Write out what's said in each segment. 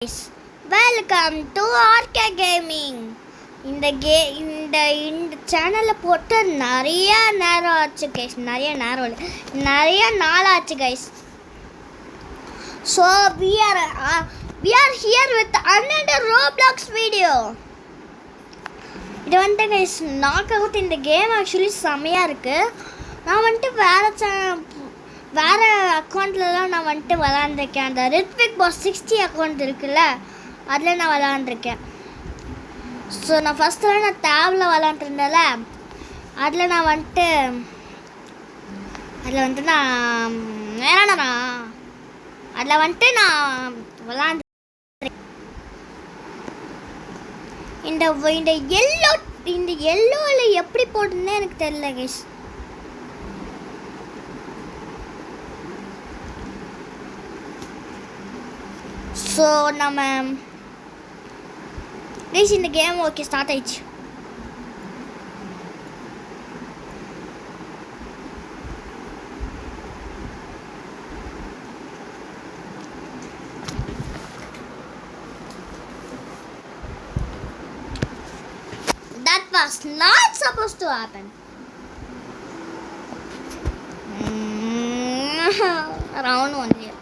guys, welcome to RK Gaming. இந்த சேனலை போட்டு நிறைய நேரம் ஆச்சு கைஸ், நிறைய நாள் ஆச்சு guys. So we are here with another Roblox video. இது வந்துட்டு கைஸ் நாக் அவுட். இந்த கேம் ஆக்சுவலி செம்மையாக இருக்குது. நான் வந்துட்டு வேறு அக்கௌண்ட்லலாம் நான் வந்துட்டு விளாண்டுருக்கேன். அந்த ரித்விக் பாஸ் 60 அக்கௌண்ட் இருக்குல்ல, அதில் நான் விளாண்டுருக்கேன். ஸோ நான் ஃபஸ்ட்டெல்லாம் நான் டேபில் விளாண்டுருந்தேன்ல, அதில் வந்துட்டு நான் வேணாண்ணா அதில் வந்துட்டு நான் விளாண்டு இந்த எல்லோவில் எப்படி போட்டுன்னே எனக்கு தெரியல கைஸ். ஸோ நம்ம கைஸ் இந்த கேம் ஓகே ஸ்டார்ட் ஆயிடுச்சு. That was not supposed to happen. Round 1 here.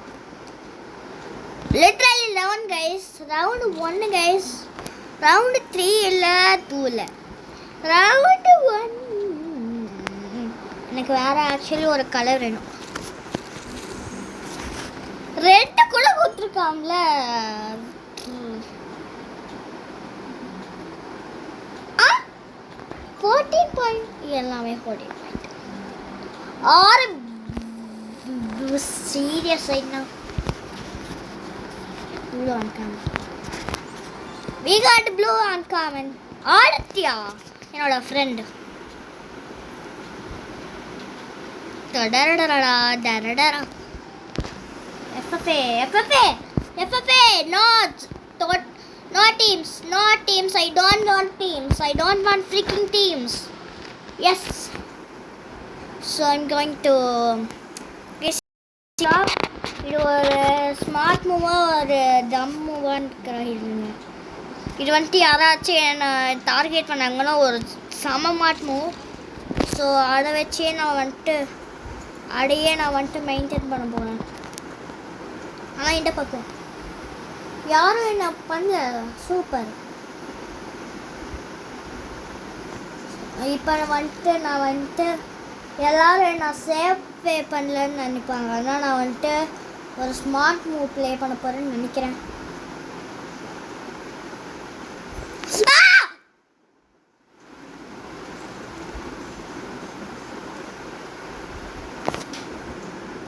Literally 11 guys. Round 1 guys. Round 3 இல்ல 2 இல்ல. Round 1. எனக்கு வேற ஆக்சுவலி ஒரு கலர் வேணும். ரெட் கூட கொடுத்துருக்காங்கள. 14 பாயிண்ட் எல்லாமே 14 point. Are serious right now. Blue uncommon. We got blue uncommon. Aditya, என்னோட friend. டடடடடா டடடடா. FFA. No teams. I don't want teams. I don't want freaking teams. Yes. So I'm going to இது ஒரு smart மூவாக ஒரு தம் மூவான்னு இருக்கிறாங்க. இது வந்துட்டு யாராச்சும் என்னை target பண்ணாங்கன்னா ஒரு சமமாட் மூவ். ஸோ அதை வச்சே நான் வந்துட்டு மெயின்டைன் பண்ண போகிறேன். ஆனால் இந்த பக்கம் யாரும் என்ன பண்ணல. சூப்பர். இப்போ நான் வந்துட்டு எல்லோரும் நான் சேவ் ப்ளே பண்ணலன்னு நினைப்பாங்க. ஆனால் நான் வந்துட்டு ஒரு ஸ்மார்ட் மூவ் ப்ளே பண்ண போகிறேன்னு நினைக்கிறேன்.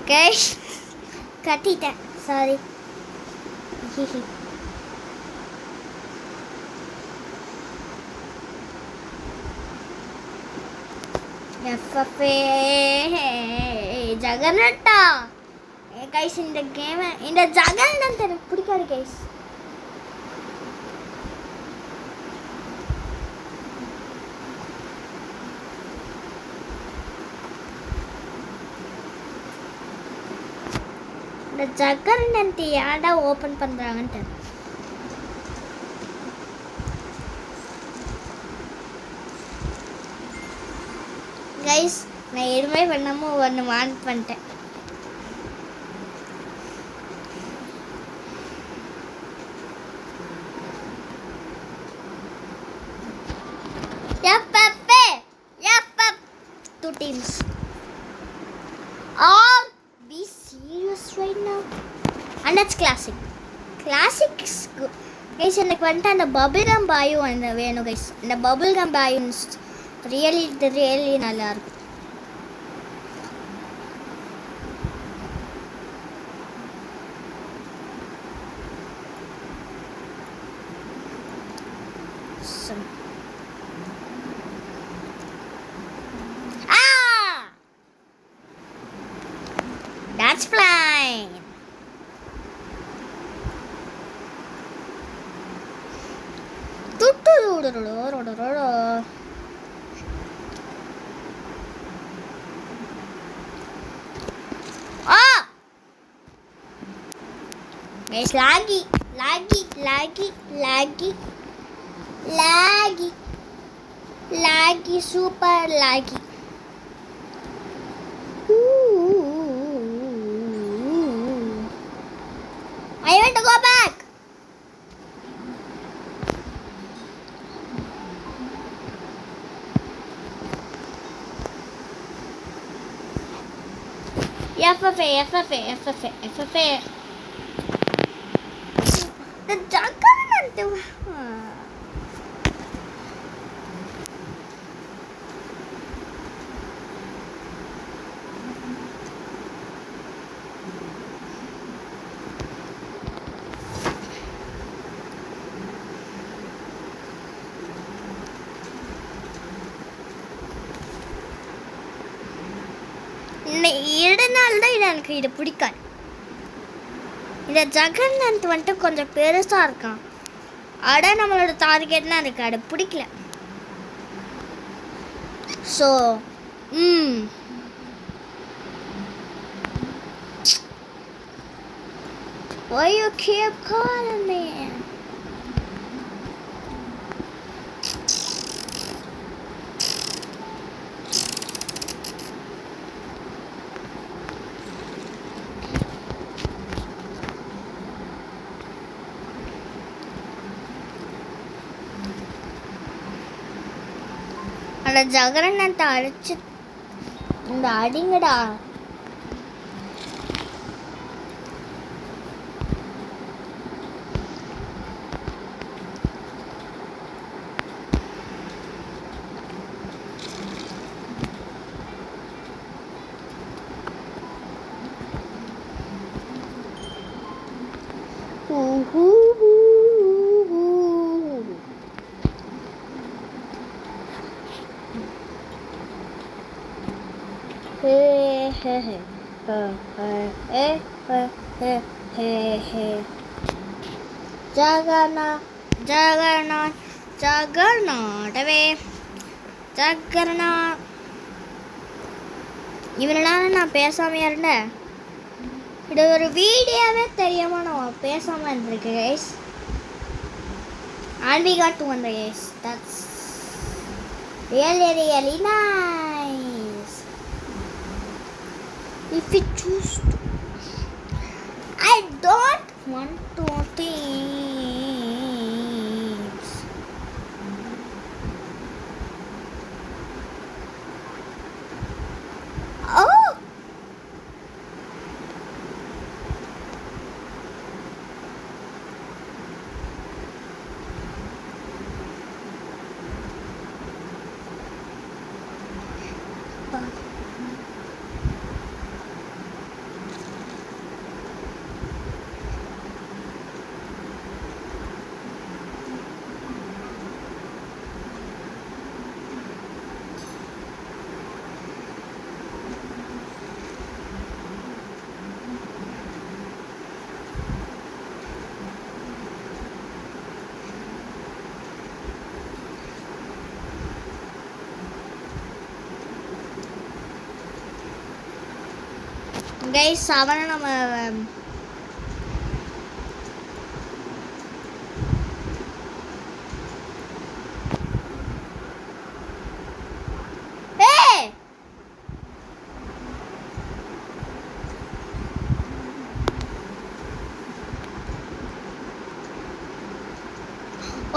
கேஷ் கட்டிட்டேன், சாரி. FFA ஜகர்நட்டா கைஸ். இந்த கேம் இந்த ஜகர்நட் எனக்கு பிடிக்காது கைஸ். இந்த ஜகர்நட் யாரா ஓப்பன் பண்ணுறாங்கன்ட்டு. கைஸ் நான் எதுவுமே பண்ணாமல் ஒன்று வான் பண்ணிட்டேன். Two teams. Or be serious right now. And that's classic. Classics guys. எனக்கு வந்துட்டு அந்த பபிள் கம் பாயும் வேணும் கைஸ். இந்த பபிள் கம் பாயும் ரியலி நல்லா இருக்கும். That's flying. Guys, lagi. லாகி லாகி லாகி லாகி லாகி சூப்பர் லாகி. I want to go back. FFA. The Juggernaut. இதனால தான் எனக்கு இது பிடிக்காது. இந்த ஜகன்நாத் வந்துட்டு கொஞ்சம் பெருசாக இருக்கான். அட நம்மளோட டார்கெட்லாம் எனக்கு அது பிடிக்கல. So why you keep calling me? அந்த ஜகரநாத்தை அடிச்சு இந்த அடிங்கடா. ஜகர்நாத் இவனால நான் பேசாமையா இருந்தேன். இது ஒரு வீடியோவே தெரியாம நான் பேசாம இருந்திருக்கேன் guys. And we got 200 guys. That's really nice. If we choose to, I don't want to things. Oh, guys, அவனை நம்ம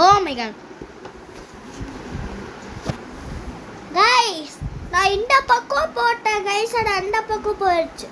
oh my god guys, நான் இந்த பக்கம் போட்டேன் guys, அது அந்த பக்கம் போயிடுச்சு.